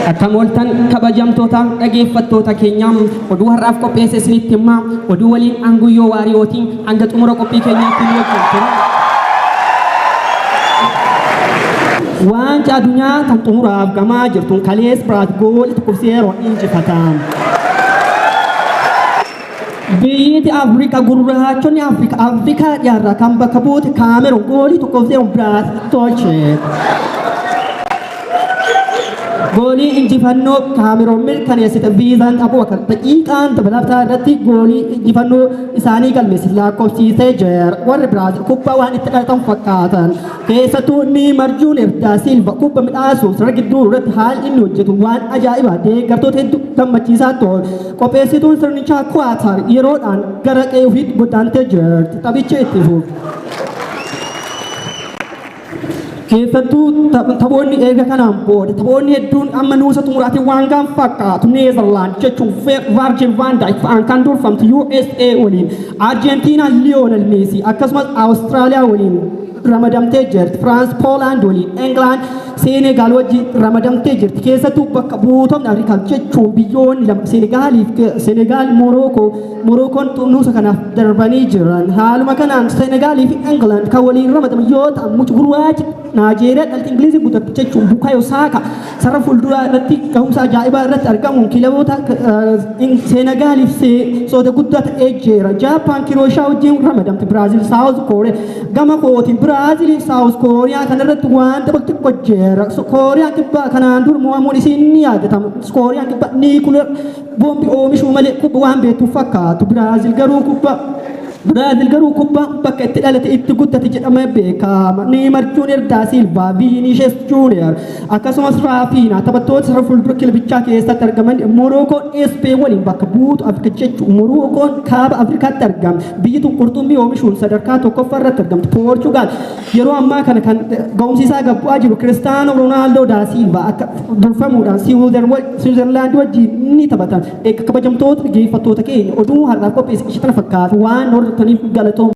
Akamoltan kabajamtoota dhaggeeffattoota keenyaa oduu har'aaf qopheesse isinitti himaa oduu waliin anguyyoo waariyootiin hanga xumura qophii keenyaatti nu wajjin tura. Waan addunyaa tan xumuraaf gamaa jirtuun kalees biraat gool tuqubseeroo injifatan. Biyyi Afrikaa gurraachonni Afrikaa dhiyaarraa kan bakka buute Kaameroon goolii tuqubseeroo biraat tolche. Goolii injifannoo Kaameroon mirkaneessite viizaan qabu akka daqiiqaan dabalataa irratti goolii injifannoo isaanii galmeessise lakkoofsiisee jira. Warri Biraazil kubbaa waan itti dhalatan fakkaatan. Keessattuu Neymar Junior da Silva kubbaa midhaasuuf sarara gidduu irratti haalli inni hojjetu waan ajaa'ibaa deeggartoota hedduu gammachiisaa ture. Qopheessituun sirnichaa Kwaatar yeroodhaan gara qe'ee ofiitti godaantee jirti. Taphicha itti fufu. Keessattuu taphoonni eega kanaan booda taphoonni hedduun amma nuusa xumuraatiin waan gaan fakkaatu Neezerlaand jechuun Virgil van Dijk fa'aan kan durfamtu USA waliin Arjentiinaan Lionel Messi akkasumas Awustiraaliyaa waliin ramadamtee jirti. France Poland waliin England Senegal wajjin ramadamtee jirti. Keessattuu bakka buutonni Afrikaa jechuun biyyoonni lama Senegal Moroccoon nuusa kanaaf darbanii jiran. Haaluma kanaan Senegalii fi England kan waliin ramadaman yoo ta'an mucaa gurraacha Naajeeriyaa dhalti Ingilizii guutate jechuun Bukayo Saka sarara fuulduraa irratti gahumsa ajaa'ibaa irratti argamuun kilaboota Senegaaliif soda guddaa ta'ee jira. Jaapaan Kirooshaa wajjin ramadamte. Biraazil Saawuz Kooriyaa gama kootiin Biraazil Saawuz Kooriyaa kana irratti waan taphattu jira. Kooriyaan kibbaa kanaan dur mo'amuun isiin ni yaadatama. Kooriyaan kibbaa niikuleer boombii oomishuu malee kubba waan beektuuf fakkaatu. Biraazil garuu kubbaa bakka itti dhalate itti guddate jedhamee beekama. Neymar Junior da Silva, Vinicius Junior akkasumas Rafinha taphattoota sarara fuuldura kilabichaa keessatti argaman. Moroccoon Spain waliin bakka buutu Afrikaa jechuun Moroccoon kaaba Afrikaatti argamti. Biyyi tun qurxummii oomishuun sadarkaa tokkoffaa irratti argamti. Portugal yeroo ammaa kana kan ga'umsiisaa gabbu'aa jiru Cristiano Ronaldo da Silva akka durfamuudhaan Switzerland wajjin ni taphatan. Kabajamtoota dhaggeeffattoota keenya oduu har'aaf qopheesse ishee kana fakkaatu waan hordofaniif galatoom.